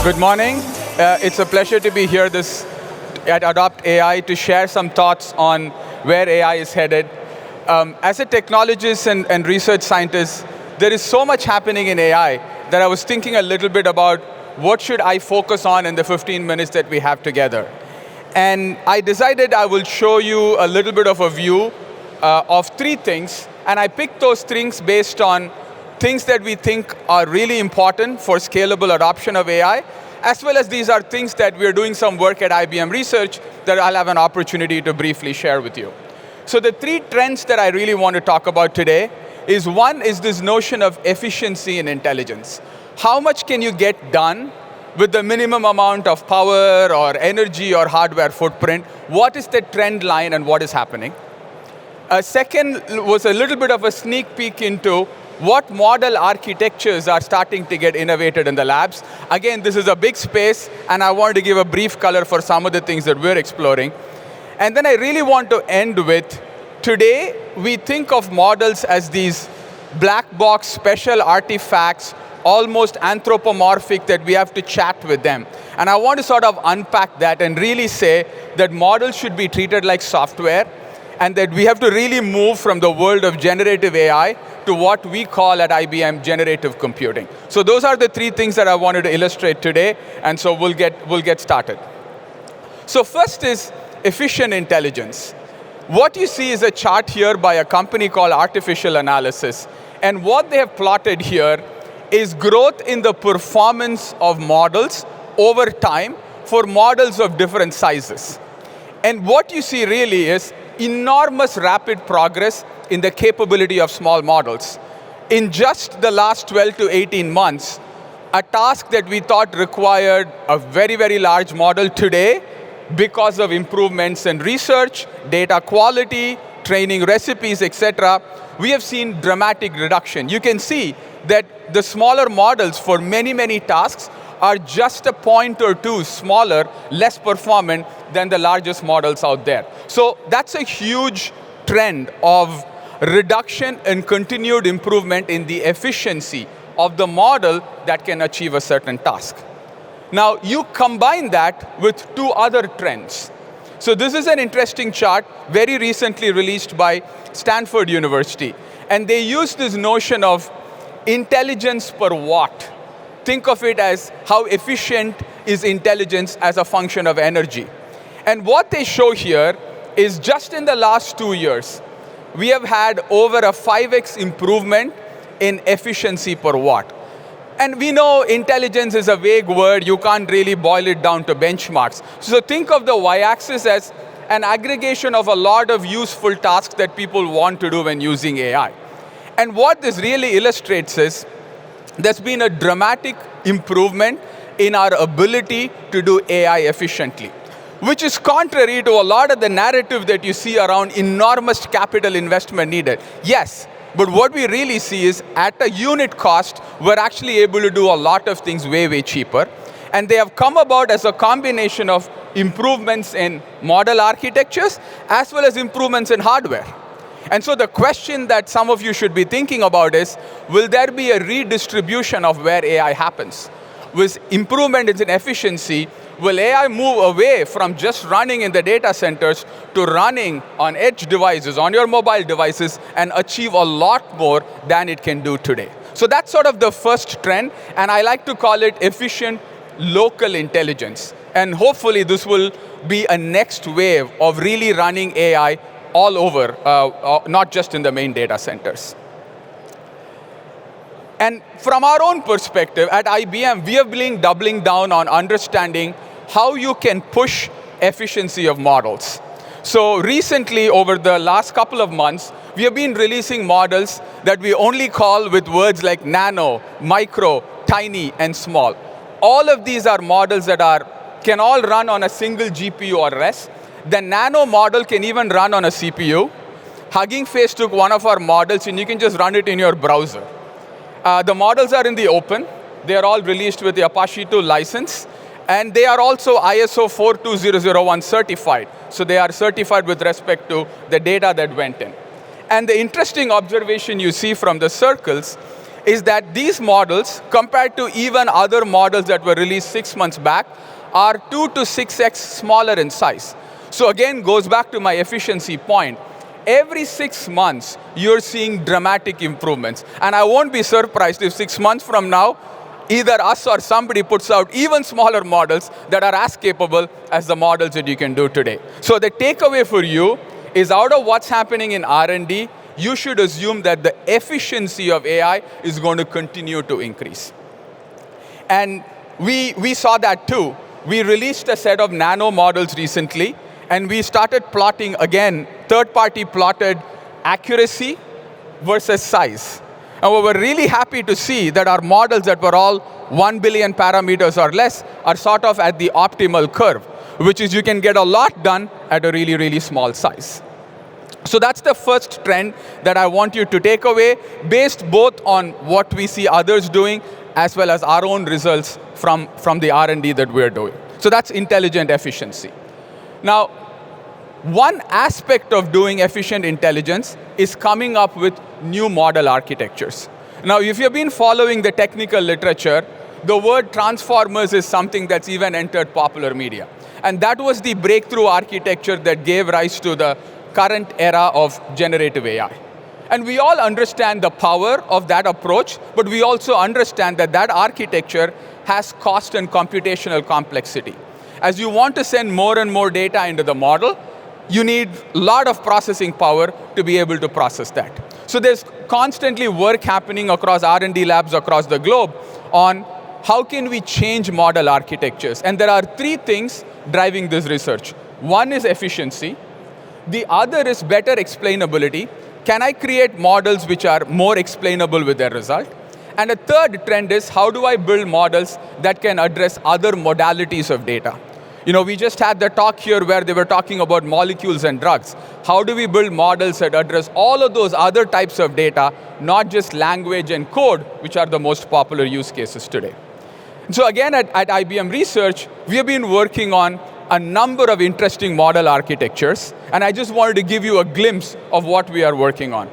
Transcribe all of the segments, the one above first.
Good morning. It's a pleasure to be here at Adopt AI to share some thoughts on where AI is headed. As a technologist and research scientist, there is so much happening in AI that I was thinking a little bit about what should I focus on in the 15 minutes that we have together. And I decided I will show you a little bit of a view of three things, and I picked those things based on things that we think are really important for scalable adoption of AI, as well as these are things that we're doing some work at IBM Research that I'll have an opportunity to briefly share with you. So the three trends that I really want to talk about today is one is this notion of efficiency in intelligence. How much can you get done with the minimum amount of power or energy or hardware footprint? What is the trend line and what is happening? Second was a little bit of a sneak peek into what model architectures are starting to get innovated in the labs. Again, this is a big space, and I wanted to give a brief color for some of the things that we're exploring. And then I really want to end with, today, we think of models as these black box special artifacts, almost anthropomorphic, that we have to chat with them. And I want to sort of unpack that and really say that models should be treated like software, and that we have to really move from the world of generative AI to what we call at IBM generative computing. So those are the three things that I wanted to illustrate today, and so we'll get started. So first is efficient intelligence. What you see is a chart here by a company called Artificial Analysis, and what they have plotted here is growth in the performance of models over time for models of different sizes. And what you see really is enormous rapid progress in the capability of small models. In just the last 12 to 18 months, a task that we thought required a very, very large model today, because of improvements in research, data quality, training recipes, etc., we have seen dramatic reduction. You can see that the smaller models for many, many tasks are just a point or two smaller, less performant than the largest models out there. So that's a huge trend of reduction and continued improvement in the efficiency of the model that can achieve a certain task. Now, you combine that with two other trends. So this is an interesting chart, very recently released by Stanford University. And they use this notion of intelligence per watt. Think of it as how efficient is intelligence as a function of energy. And what they show here is just in the last 2 years, we have had over a 5x improvement in efficiency per watt. And we know intelligence is a vague word, you can't really boil it down to benchmarks. So think of the y-axis as an aggregation of a lot of useful tasks that people want to do when using AI. And what this really illustrates is, there's been a dramatic improvement in our ability to do AI efficiently, which is contrary to a lot of the narrative that you see around enormous capital investment needed. Yes, but what we really see is at a unit cost, we're actually able to do a lot of things way, way cheaper. And they have come about as a combination of improvements in model architectures as well as improvements in hardware. And so the question that some of you should be thinking about is, will there be a redistribution of where AI happens? With improvement in efficiency, will AI move away from just running in the data centers to running on edge devices, on your mobile devices, and achieve a lot more than it can do today? So that's sort of the first trend, and I like to call it efficient local intelligence. And hopefully this will be a next wave of really running AI all over, not just in the main data centers. And from our own perspective, at IBM, we have been doubling down on understanding how you can push efficiency of models. So recently, over the last couple of months, we have been releasing models that we only call with words like nano, micro, tiny, and small. All of these are models that can all run on a single GPU or less. The nano model can even run on a CPU. Hugging Face took one of our models, and you can just run it in your browser. The models are in the open. They are all released with the Apache 2 license. And they are also ISO 42001 certified. So they are certified with respect to the data that went in. And the interesting observation you see from the circles is that these models, compared to even other models that were released 6 months back, are 2 to 6x smaller in size. So again, goes back to my efficiency point. Every 6 months, you're seeing dramatic improvements. And I won't be surprised if 6 months from now, either us or somebody puts out even smaller models that are as capable as the models that you can do today. So the takeaway for you is, out of what's happening in R&D, you should assume that the efficiency of AI is going to continue to increase. And we saw that too. We released a set of nano models recently, and we started plotting, again, third-party plotted accuracy versus size. And we were really happy to see that our models that were all 1 billion parameters or less are sort of at the optimal curve, which is you can get a lot done at a really, really small size. So that's the first trend that I want you to take away, based both on what we see others doing as well as our own results from the R&D that we're doing. So that's intelligent efficiency. Now, one aspect of doing efficient intelligence is coming up with new model architectures. Now, if you've been following the technical literature, the word transformers is something that's even entered popular media. And that was the breakthrough architecture that gave rise to the current era of generative AI. And we all understand the power of that approach, but we also understand that that architecture has cost and computational complexity. As you want to send more and more data into the model, you need a lot of processing power to be able to process that. So there's constantly work happening across R&D labs across the globe on how can we change model architectures. And there are 3 things driving this research. One is efficiency. The other is better explainability. Can I create models which are more explainable with their result? And a third trend is, how do I build models that can address other modalities of data? You know, we just had the talk here where they were talking about molecules and drugs. How do we build models that address all of those other types of data, not just language and code, which are the most popular use cases today? So again, at IBM Research, we have been working on a number of interesting model architectures, and I just wanted to give you a glimpse of what we are working on.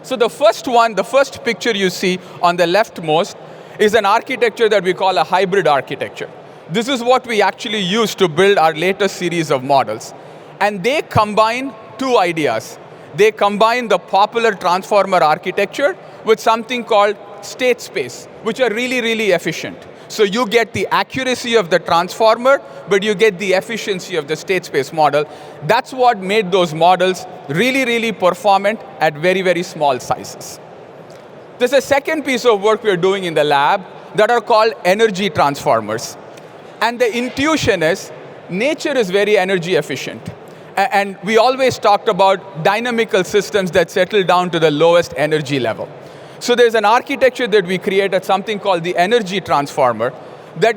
So the first one, the first picture you see on the leftmost, is an architecture that we call a hybrid architecture. This is what we actually use to build our latest series of models. And they combine 2 ideas. They combine the popular transformer architecture with something called state space, which are really, really efficient. So you get the accuracy of the transformer, but you get the efficiency of the state space model. That's what made those models really, really performant at very, very small sizes. There's a second piece of work we're doing in the lab that are called energy transformers. And the intuition is, nature is very energy efficient. And we always talked about dynamical systems that settle down to the lowest energy level. So there's an architecture that we created, something called the energy transformer, that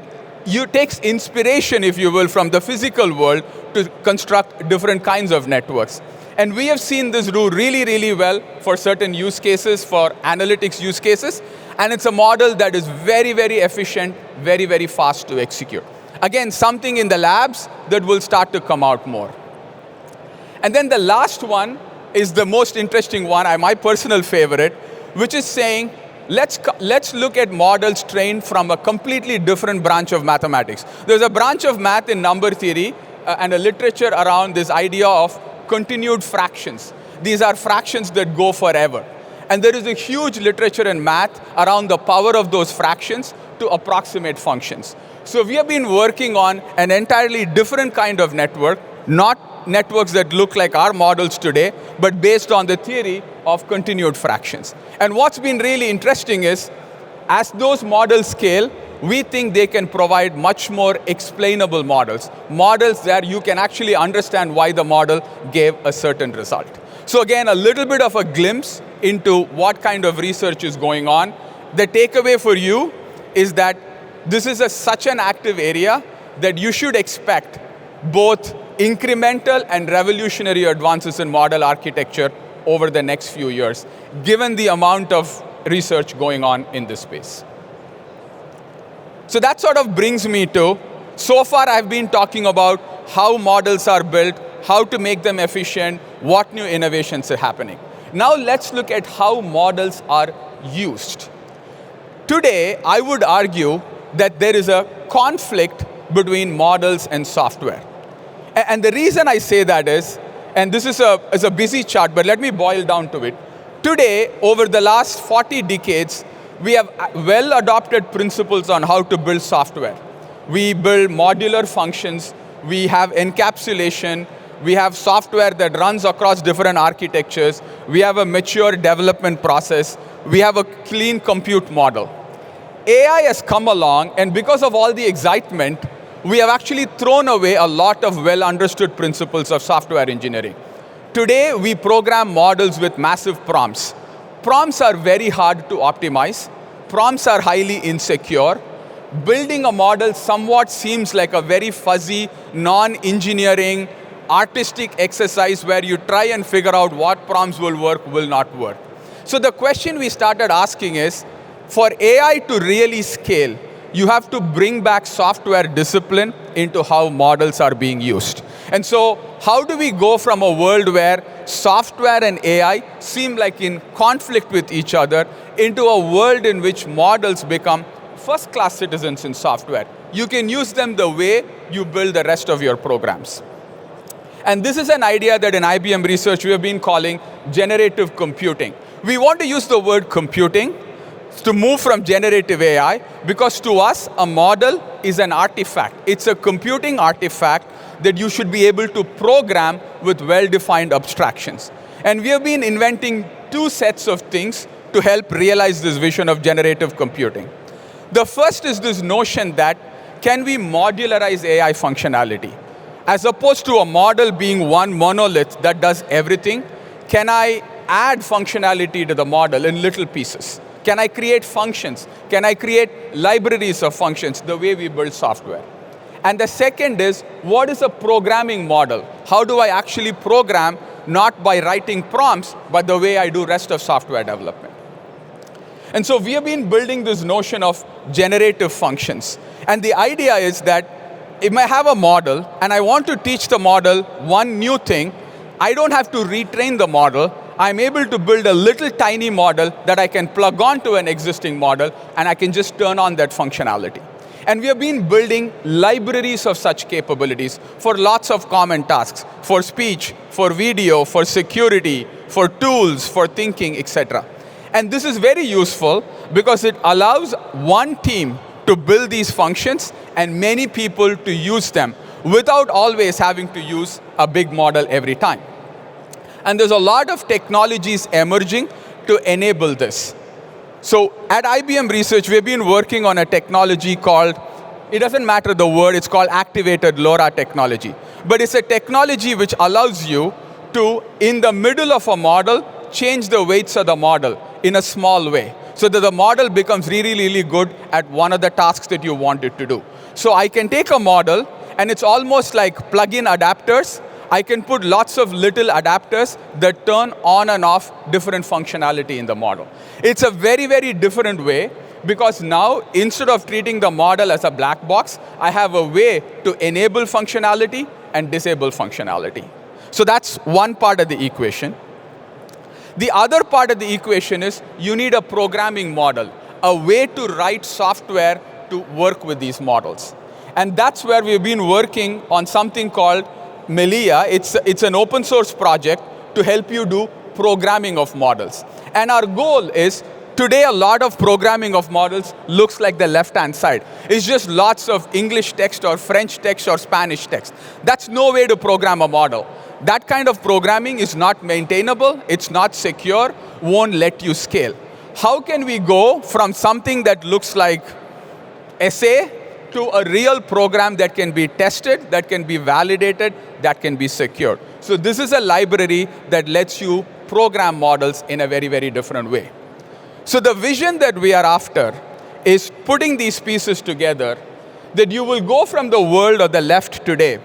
takes inspiration, if you will, from the physical world to construct different kinds of networks. And we have seen this do really, really well for certain use cases, for analytics use cases. And it's a model that is very, very efficient, very, very fast to execute. Again, something in the labs that will start to come out more. And then the last one is the most interesting one, my personal favorite, which is saying, let's look at models trained from a completely different branch of mathematics. There's a branch of math in number theory and a literature around this idea of continued fractions. These are fractions that go forever. And there is a huge literature in math around the power of those fractions to approximate functions. So we have been working on an entirely different kind of network, not networks that look like our models today, but based on the theory of continued fractions. And what's been really interesting is, as those models scale, we think they can provide much more explainable models. Models that you can actually understand why the model gave a certain result. So again, a little bit of a glimpse into what kind of research is going on. The takeaway for you is that this is such an active area that you should expect both incremental and revolutionary advances in model architecture over the next few years, given the amount of research going on in this space. So that sort of brings me to, so far I've been talking about how models are built, how to make them efficient, what new innovations are happening. Now let's look at how models are used. Today, I would argue that there is a conflict between models and software. And the reason I say that is, and this is a busy chart, but let me boil down to it. Today, over the last 40 decades, we have well-adopted principles on how to build software. We build modular functions, we have encapsulation, we have software that runs across different architectures, we have a mature development process, we have a clean compute model. AI has come along, and because of all the excitement, we have actually thrown away a lot of well-understood principles of software engineering. Today, we program models with massive prompts. Prompts are very hard to optimize. Prompts are highly insecure. Building a model somewhat seems like a very fuzzy, non-engineering, artistic exercise where you try and figure out what prompts will work, will not work. So the question we started asking is, for AI to really scale, you have to bring back software discipline into how models are being used. And so, how do we go from a world where software and AI seem like in conflict with each other into a world in which models become first-class citizens in software? You can use them the way you build the rest of your programs. And this is an idea that in IBM Research we have been calling generative computing. We want to use the word computing to move from generative AI, because to us, a model is an artifact. It's a computing artifact that you should be able to program with well-defined abstractions. And we have been inventing two sets of things to help realize this vision of generative computing. The first is this notion that, can we modularize AI functionality? As opposed to a model being one monolith that does everything, can I add functionality to the model in little pieces? Can I create functions? Can I create libraries of functions the way we build software? And the second is, what is a programming model? How do I actually program, not by writing prompts, but the way I do rest of software development? And so we have been building this notion of generative functions. And the idea is that if I have a model and I want to teach the model one new thing, I don't have to retrain the model. I'm able to build a little tiny model that I can plug onto an existing model, and I can just turn on that functionality. And we have been building libraries of such capabilities for lots of common tasks, for speech, for video, for security, for tools, for thinking, etc. And this is very useful because it allows one team to build these functions and many people to use them without always having to use a big model every time. And there's a lot of technologies emerging to enable this. So at IBM Research, we've been working on a technology called, it doesn't matter the word, it's called activated LoRa technology. But it's a technology which allows you to, in the middle of a model, change the weights of the model in a small way, so that the model becomes really, really good at one of the tasks that you want it to do. So I can take a model, and it's almost like plug-in adapters. I can put lots of little adapters that turn on and off different functionality in the model. It's a very, very different way, because now, instead of treating the model as a black box, I have a way to enable functionality and disable functionality. So that's one part of the equation. The other part of the equation is you need a programming model, a way to write software to work with these models. And that's where we've been working on something called Melia. It's an open source project to help you do programming of models. And our goal is, today a lot of programming of models looks like the left-hand side. It's just lots of English text or French text or Spanish text. That's no way to program a model. That kind of programming is not maintainable, it's not secure, won't let you scale. How can we go from something that looks like essay to a real program that can be tested, that can be validated, that can be secured? So this is a library that lets you program models in a very, very different way. So the vision that we are after is putting these pieces together, that you will go from the world of the left today,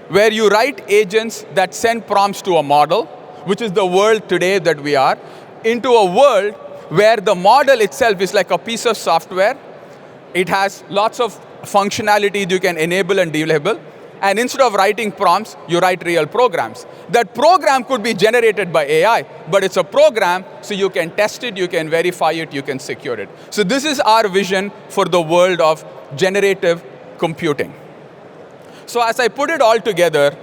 where you write agents that send prompts to a model, which is the world today that we are, into a world where the model itself is like a piece of software. It has lots of functionality you can enable and disable, And instead of writing prompts, you write real programs. That program could be generated by AI, but it's a program, so you can test it, you can verify it, you can secure it. So this is our vision for the world of generative computing. So as I put it all together,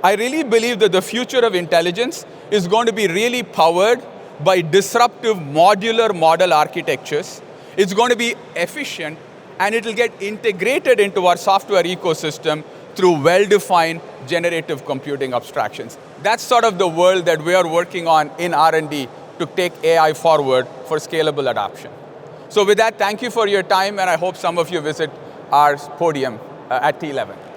I really believe that the future of intelligence is going to be really powered by disruptive modular model architectures. It's going to be efficient, and it will get integrated into our software ecosystem through well-defined generative computing abstractions. That's sort of the world that we are working on in R&D to take AI forward for scalable adoption. So with that, thank you for your time, and I hope some of you visit our podium at T11.